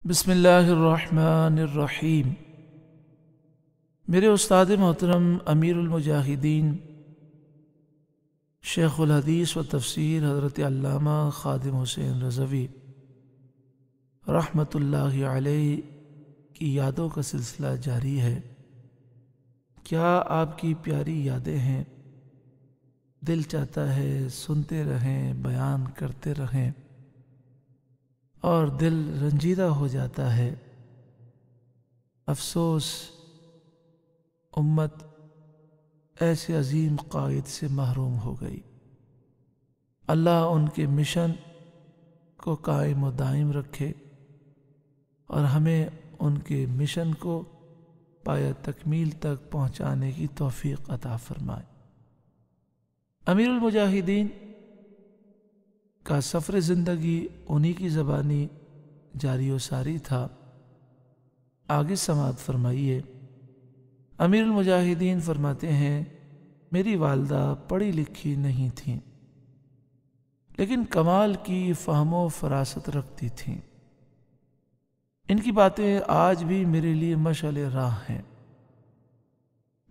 بسم اللہ الرحمن الرحیم۔ میرے استاد محترم امیر المجاہدین شیخ الحدیث و تفسیر حضرت علامہ خادم حسین رضوی رحمۃ اللہ علیہ کی یادوں کا سلسلہ جاری ہے۔ کیا آپ کی پیاری یادیں ہیں؟ دل چاہتا ہے سنتے رہیں، بیان کرتے رہیں، اور دل رنجیدہ ہو جاتا ہے۔ افسوس امت ایسے عظیم قائد سے محروم ہو گئی۔ اللہ ان کے مشن کو قائم و دائم رکھے اور ہمیں ان کے مشن کو پایہ تکمیل تک پہنچانے کی توفیق عطا فرمائے۔ امیر المجاہدین کا سفر زندگی انہی کی زبانی جاری و ساری تھا۔ آگے سماعت فرمائیے۔ امیر المجاہدین فرماتے ہیں، میری والدہ پڑھی لکھی نہیں تھیں، لیکن کمال کی فہم و فراست رکھتی تھیں۔ ان کی باتیں آج بھی میرے لیے مشعل راہ ہیں۔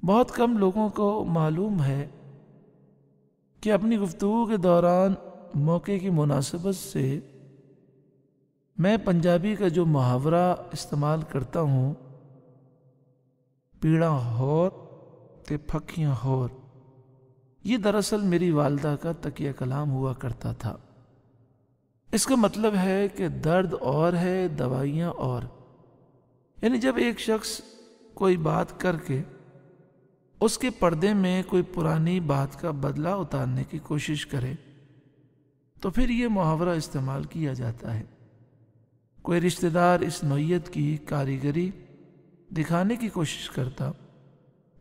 بہت کم لوگوں کو معلوم ہے کہ اپنی گفتگو کے دوران موقع کی مناسبت سے میں پنجابی کا جو محاورہ استعمال کرتا ہوں، پیڑاں ہور تے پھکیاں ہور، یہ دراصل میری والدہ کا تکیہ کلام ہوا کرتا تھا۔ اس کا مطلب ہے کہ درد اور ہے، دوائیاں اور۔ یعنی جب ایک شخص کوئی بات کر کے اس کے پردے میں کوئی پرانی بات کا بدلہ اتارنے کی کوشش کرے تو پھر یہ محاورہ استعمال کیا جاتا ہے۔ کوئی رشتہ دار اس نوعیت کی کاریگری دکھانے کی کوشش کرتا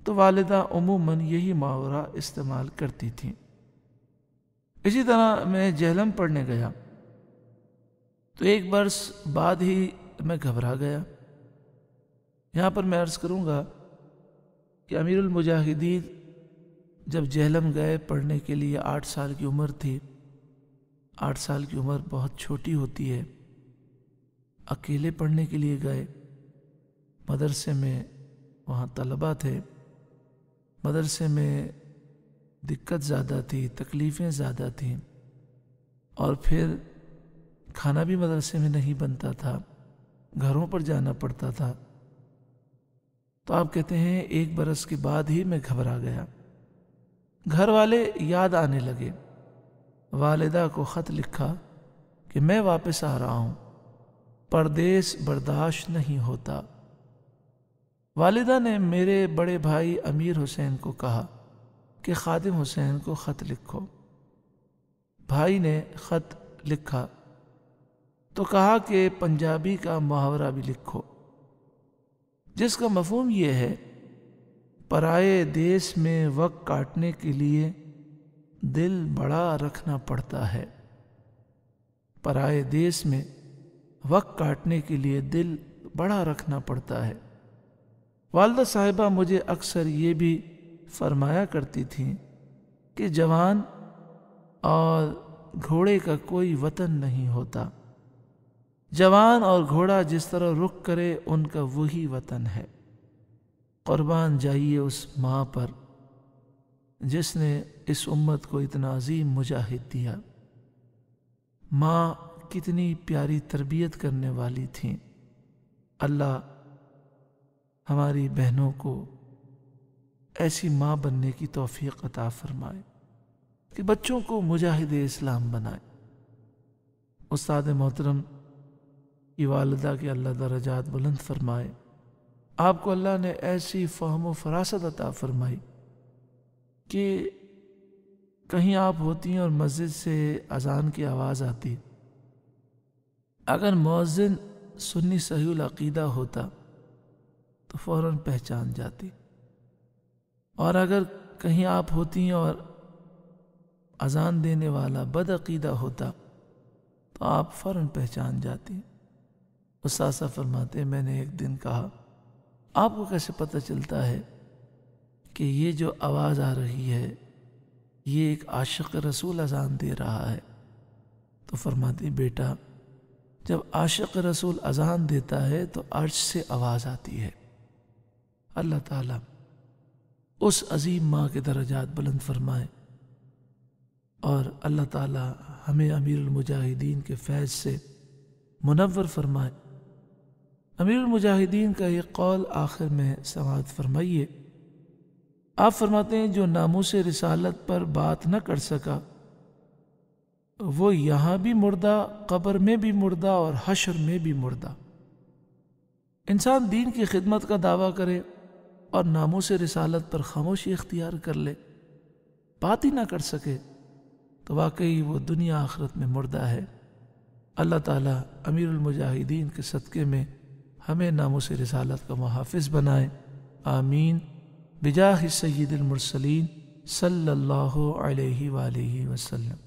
تو والدہ عموماً یہی محاورہ استعمال کرتی تھیں۔ اسی طرح میں جہلم پڑھنے گیا تو ایک برس بعد ہی میں گھبرا گیا۔ یہاں پر میں عرض کروں گا کہ امیر المجاہدین جب جہلم گئے پڑھنے کے لیے 8 سال کی عمر تھی۔ 8 سال کی عمر بہت چھوٹی ہوتی ہے۔ اکیلے پڑھنے کے لیے گئے۔ مدرسے میں وہاں طلبہ تھے، مدرسے میں دقت زیادہ تھی، تکلیفیں زیادہ تھیں، اور پھر کھانا بھی مدرسے میں نہیں بنتا تھا، گھروں پر جانا پڑتا تھا۔ تو آپ کہتے ہیں 1 برس کے بعد ہی میں گھبرا گیا۔ گھر والے یاد آنے لگے۔ والدہ کو خط لکھا کہ میں واپس آ رہا ہوں، پردیس برداشت نہیں ہوتا۔ والدہ نے میرے بڑے بھائی امیر حسین کو کہا کہ خادم حسین کو خط لکھو۔ بھائی نے خط لکھا تو کہا کہ پنجابی کا محاورہ بھی لکھو، جس کا مفہوم یہ ہے، پرائے دیس میں وقت کاٹنے کے لیے دل بڑا رکھنا پڑتا ہے۔ پرائے دیس میں وقت کاٹنے کے لیے دل بڑا رکھنا پڑتا ہے۔ والدہ صاحبہ مجھے اکثر یہ بھی فرمایا کرتی تھیں کہ جوان اور گھوڑے کا کوئی وطن نہیں ہوتا۔ جوان اور گھوڑا جس طرح رخ کرے ان کا وہی وطن ہے۔ قربان جائیے اس ماں پر جس نے اس امت کو اتنا عظیم مجاہد دیا۔ ماں کتنی پیاری تربیت کرنے والی تھیں۔ اللہ ہماری بہنوں کو ایسی ماں بننے کی توفیق عطا فرمائے کہ بچوں کو مجاہد اسلام بنائے۔ استاد محترم کی والدہ کے اللہ درجات بلند فرمائے۔ آپ کو اللہ نے ایسی فہم و فراست عطا فرمائی کہ کہیں آپ ہوتی ہیں اور مسجد سے اذان کی آواز آتی، اگر مؤذن سنی صحیح العقیدہ ہوتا تو فوراً پہچان جاتی، اور اگر کہیں آپ ہوتی ہیں اور اذان دینے والا بد عقیدہ ہوتا تو آپ فوراً پہچان جاتی۔ استاذہ فرماتے میں نے ایک دن کہا، آپ کو کیسے پتہ چلتا ہے کہ یہ جو آواز آ رہی ہے یہ ایک عاشق رسول اذان دے رہا ہے؟ تو فرماتی، بیٹا جب عاشق رسول اذان دیتا ہے تو عرش سے آواز آتی ہے۔ اللہ تعالیٰ اس عظیم ماں کے درجات بلند فرمائے، اور اللہ تعالیٰ ہمیں امیر المجاہدین کے فیض سے منور فرمائے۔ امیر المجاہدین کا یہ قول آخر میں سماعت فرمائیے۔ آپ فرماتے ہیں جو ناموس رسالت پر بات نہ کر سکا وہ یہاں بھی مردہ، قبر میں بھی مردہ، اور حشر میں بھی مردہ۔ انسان دین کی خدمت کا دعویٰ کرے اور ناموس رسالت پر خاموشی اختیار کر لے، بات ہی نہ کر سکے، تو واقعی وہ دنیا آخرت میں مردہ ہے۔ اللہ تعالیٰ امیر المجاہدین کے صدقے میں ہمیں ناموس رسالت کا محافظ بنائے، آمین، بجاہ سید المرسلین صلی اللہ علیہ وآلہ وسلم۔